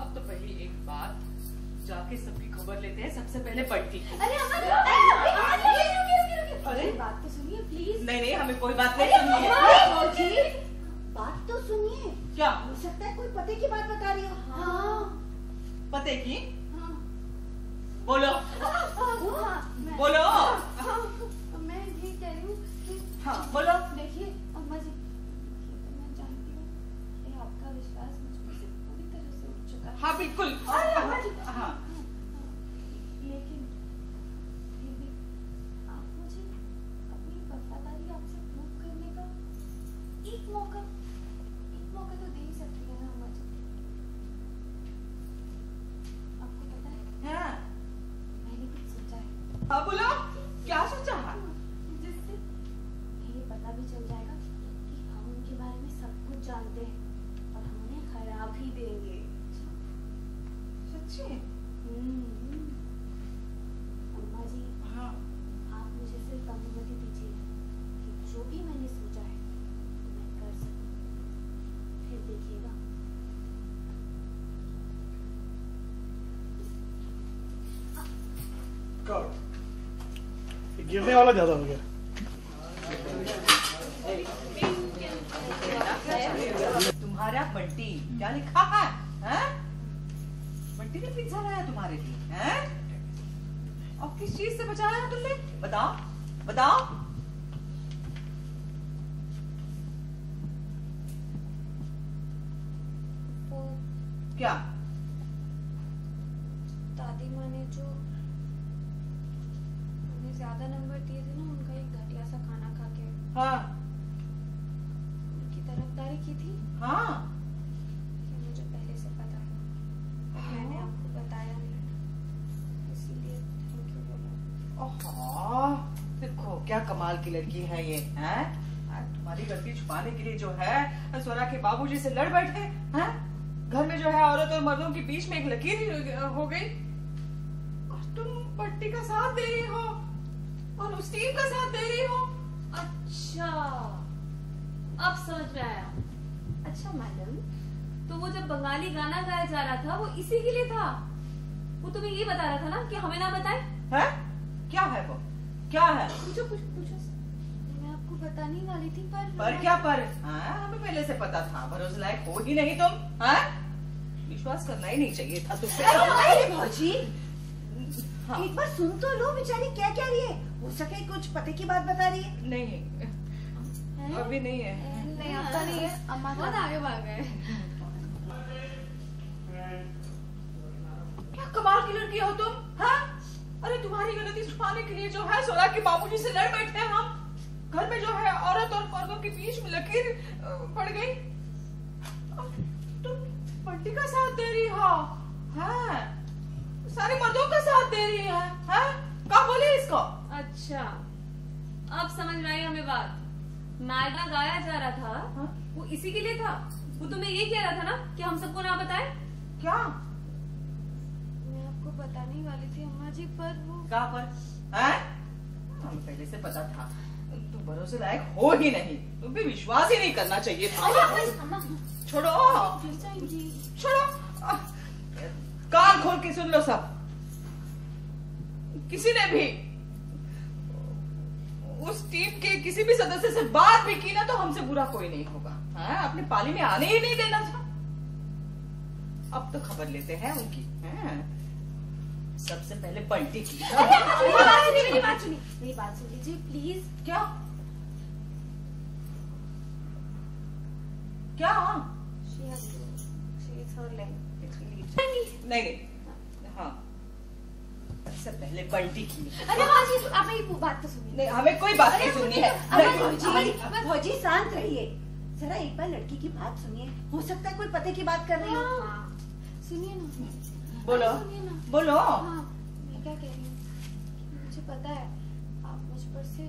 अब तो पहली एक बात, जाके सबकी खबर लेते हैं, सबसे पहले पढ़ती। अरे अरे बात तो सुनिए प्लीज। नहीं हमें कोई बात नहीं सुननी है। बात तो सुनिए। क्या हो सकता है कोई पते की बात बता रही हो। हाँ पते की? हाँ। बोलो बोलो। मैं ये कह रही हूँ कि हाँ बोलो। देखिए अम्मा जी, मैं जानती हूँ कि आपका विश्वास मुझ पर से पूरी तरह से उठ चुका है। हाँ बिल्कुल। हाँ लेकिन फिर भी आप मुझे अपनी वफादारी आपसे प्रूव करने का एक मौका तो दे ही सकती है ना अम्मा जी। आपको पता है हाँ मैंने कुछ सोचा है। हाँ बोलो, क्या सोचा है? जिससे ये पता भी चल जाएगा कि हम उनके बारे में सब कुछ जानते हैं और हम उन्हें खराब ही देंगे। सच्ची? अम्मा जी हाँ आप मुझे सिर्फ अनुमति दीजिए कि जो भी मैंने सोचा है मैं कर सकूं। फिर देखिएगा। गिरने वाला ज्यादा हो गया। तुम्हारा बंटी क्या लिखा है? बंटी ने पिज्जा लाया तुम्हारे लिए हैं? और किस चीज से बचाया है तुमने? बताओ बताओ। वो क्या? दादी माँ ने जो उन्हें ज्यादा नंबर दिए थे ना उनका एक घटिया सा खाना खा के हाँ उनकी तरफदारी की थी। हाँ ये मुझे पहले से पता है, पर मैंने आपको बताया नहीं, इसीलिए थैंक यू बोला। ओहो, देखो क्या कमाल की लड़की है ये हैं? तुम्हारी गलती छुपाने के लिए जो है स्वरा के बाबूजी से लड़ बैठे हैं। घर में जो है औरत और मर्दों के बीच में एक लकीर हो गई और तुम बट्टी का साथ दे रही हो और उस टीम का साथ दे रही हो। अच्छा अब समझ में आया। अच्छा मैडम, तो वो जब बंगाली गाना गाया जा रहा था वो इसी के लिए था? वो तुम्हें ये बता रहा था ना कि हमें ना बताए? है? क्या है वो? क्या है? पूछो पूछो पूछो। मैं आपको बताने वाली थी पर क्या पर? हमें पहले से पता था, भरोसे लायक हो ही नहीं तुम। विश्वास करना ही नहीं चाहिए था तुझसे। अरे भौजी हाँ। एक बार सुन तो लो, बेचारी क्या कह रही है। हो सके कुछ पते की बात बता रही है। नहीं अभी नहीं है। नहीं आपका नहीं है, अम्मा बहुत का। आगे भाग गए। क्या कमाल की लड़की हो तुम? अरे तुम्हारी गलती छुपाने के लिए जो है सोरा के बाबूजी से लड़ बैठे हैं हम। घर में जो है औरत और मर्दों के बीच में लकीर पड़ गई। तुम बंटी का साथ दे रही हो, सारे मर्दों का साथ दे रही है। क्या बोले इसको? अच्छा अब समझ में आई हमें बात। नायगा गाया जा रहा था वो इसी के लिए था? वो तुम्हें ये कह रहा था ना कि हम सबको ना बताए? क्या? मैं आपको बताने वाली थी अम्मा जी, पर वो क्या पर? हमें पहले से पता था तुम भरोसे लायक हो ही नहीं, तुम भी विश्वास ही नहीं करना चाहिए था। छोड़ो छोड़ो, कान खोल के सुन लो सब। किसी ने भी उस टीम के किसी भी सदस्य से बात भी की ना तो हमसे बुरा कोई नहीं होगा। अपने पाली में आने ही नहीं देना था। अब तो खबर लेते हैं उनकी। सबसे पहले बंटी की। मेरी बात सुन लीजिए प्लीज। क्या क्या? नहीं हाँ सबसे पहले बंटी की। अरे भौजी आप मेरी बात तो सुनिए। नहीं हमें कोई बात नहीं सुननी है। अरे भौजी शांत रहिए, जरा एक बार लड़की की बात सुनिए। हो सकता है कोई पते की बात कर रही हो। सुनिए ना। बोलो सुनिए ना। बोलो। हाँ मैं क्या कह रही हूँ, मुझे पता है आप मुझ पर से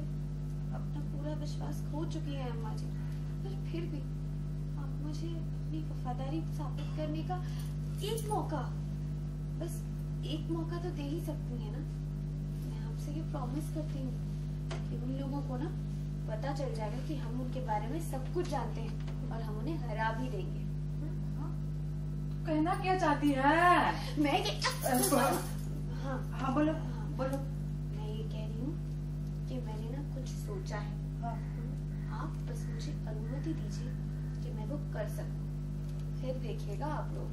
अपना पूरा विश्वास खो चुकी हैं अम्मा जी, पर फिर भी आप मुझे अपनी वफादारी साबित करने का एक मौका, बस एक मौका तो दे ही सकती है ना। मैं आपसे ये प्रॉमिस करती हूँ कि उन लोगों को ना पता चल जाएगा कि हम उनके बारे में सब कुछ जानते हैं और हम उन्हें हरा भी देंगे। कहना क्या चाहती है? मैं हाँ हाँ बोलो बोलो। मैं ये कह रही हूँ कि मैंने ना कुछ सोचा है। हाँ। आप बस मुझे अनुमति दीजिए कि मैं वो कर सकूं, फिर देखिएगा आप लोग।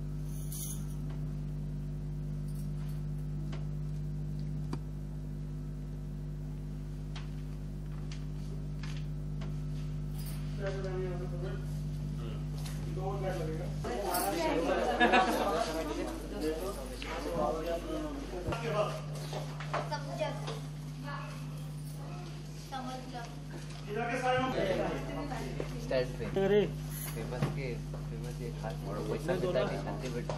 फेमस ये खास पैसा मिलता नहीं शांति बेटा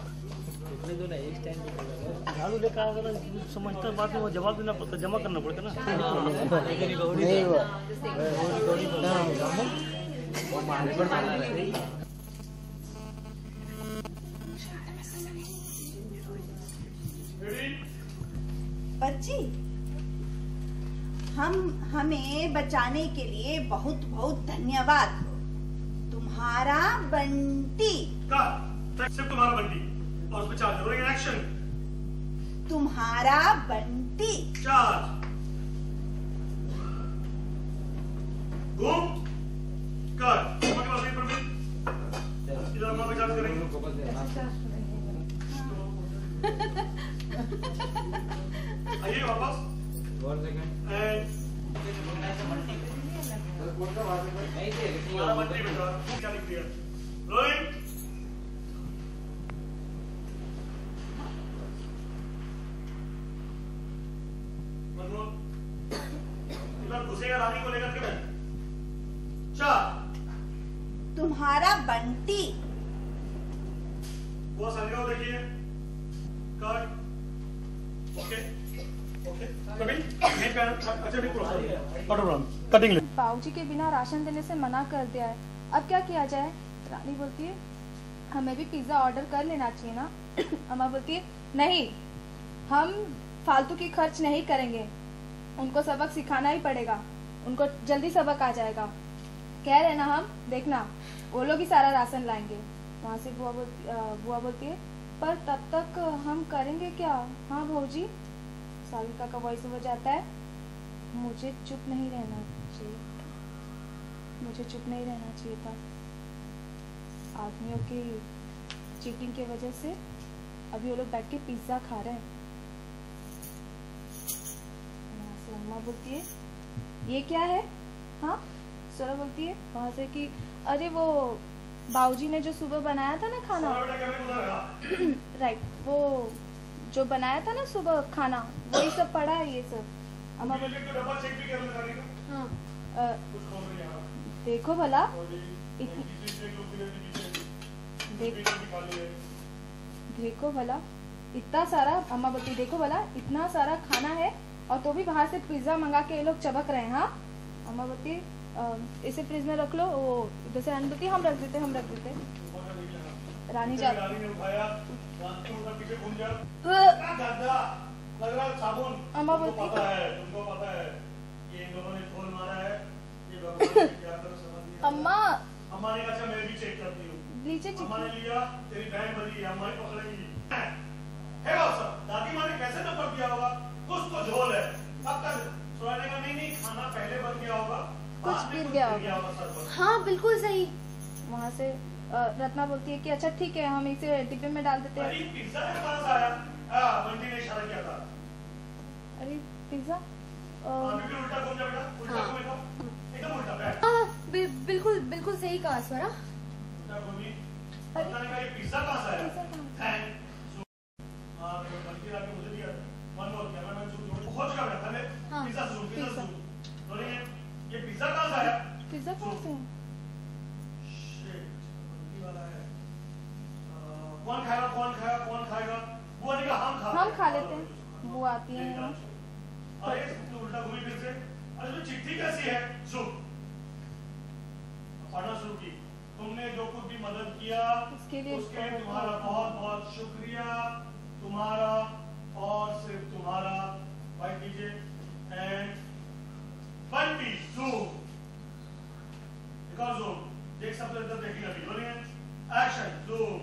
एक स्टैंड झाड़ू लेकर आओगे ना, समझता बाद में वो जवाब देना पड़ता, जमा करना पड़ता ना। नहीं हुआ वो मार्केट बना रहे हैं। बच्ची, हमें बचाने के लिए बहुत बहुत धन्यवाद। तुम्हारा बंटी। सिर्फ तुम्हारा बंटी और उसमें चार्ज रोलिंग एक्शन। तुम्हारा बंटी। चार्ज घूम कर इधर हम चार्ज करेंगे। आइए वापस तुम्हारा बंटी बेटा क्या लिख दिया? रोलिंग घुसेगा रानी को लेकर के। मैं तुम्हारा बंटी। वो संग्रह देखिए कार्ड। ओके ओके कटिंग ले। बाबूजी के बिना राशन देने से मना कर दिया है, अब क्या किया जाए? रानी बोलती है हमें भी पिज्जा ऑर्डर कर लेना चाहिए ना। अम्मा बोलती है नहीं, हम फालतू की खर्च नहीं करेंगे, उनको सबक सिखाना ही पड़ेगा, उनको जल्दी सबक आ जाएगा। कह रहे ना हम, देखना वो लोग ही सारा राशन लाएंगे। वहाँ से बुआ बोलती है पर तब तक हम करेंगे क्या? हाँ भौजी, साविका का वॉइस हो जाता है, मुझे चुप नहीं रहना चाहिए, मुझे चुप नहीं रहना चाहिए था। आदमियों की चीटिंग की वजह से अभी वो लोग बैठ के पिज्जा खा रहे हैं। अम्मा बोलती है ये क्या है? हाँ सोरा बोलती है वहां से कि अरे वो बाबूजी ने जो सुबह बनाया था ना खाना, राइट, वो जो बनाया था ना सुबह खाना, वही सब पड़ा है ये सब। अम्मा बोलती हाँ देखो भला देखो भला इतना सारा, अम्मा बोलती देखो भला इतना सारा खाना है और तो भी बाहर से पिज्जा मंगा के ये लोग चबक रहे हैं। हाँ अम्मा बोलती इसे फ्रिज में रख लो, वो इधर से रानी बोलती हम रख देते रानी जा अम्मा बोलती अम्मा अम्मा ने कहा मैं भी चेक करती हूँ। नीचे अम्मा ने लिया, तेरी बहन बनी है, अम्मा ही पकड़ेगी। है दादी माँ ने कैसे तो कर दिया होगा, कुछ तो झोल है। अब तक सोने का नहीं खाना पहले बन गया होगा, कुछ गिर गया होगा। हाँ बिल्कुल सही। वहाँ से रत्ना बोलती है कि अच्छा ठीक है हम इसे डिब्बे में डाल देते हैं। अरे पिज्जा के पास आया, बंटी ने इशारा किया था। अरे पिज्जा उल्टा घूम जा बेटा, उल्टा घूमेगा, एकदम उल्टा बैठ। बिल्कुल बिल्कुल सही कहा स्वरा। उल्टा घूमी, पता नहीं ये पिज्जा कहाँ से आया? थैंक बंटी लाके मुझे दिया, मन और कैमरा मैन जो खोज कर रहा था मैं पिज्जा से बोलिए ये पिज्जा कहाँ से आया? पिज्जा कहाँ से? कौन खाएगा? बुआ ने कहा हम खा लेते हैं, बुआ आती है। अरे तू उल्टा घूमी फिर से। अरे तो चिट्ठी कैसी है? सुन, पढ़ना शुरू की। तुमने जो कुछ भी मदद किया उसके तुम्हारा बहुत बहुत शुक्रिया, तुम्हारा और सिर्फ तुम्हारा। बाइक कीजिए एंड बंटी जूम, देख सब इधर देखिए अभी, बोलिए एक्शन जूम।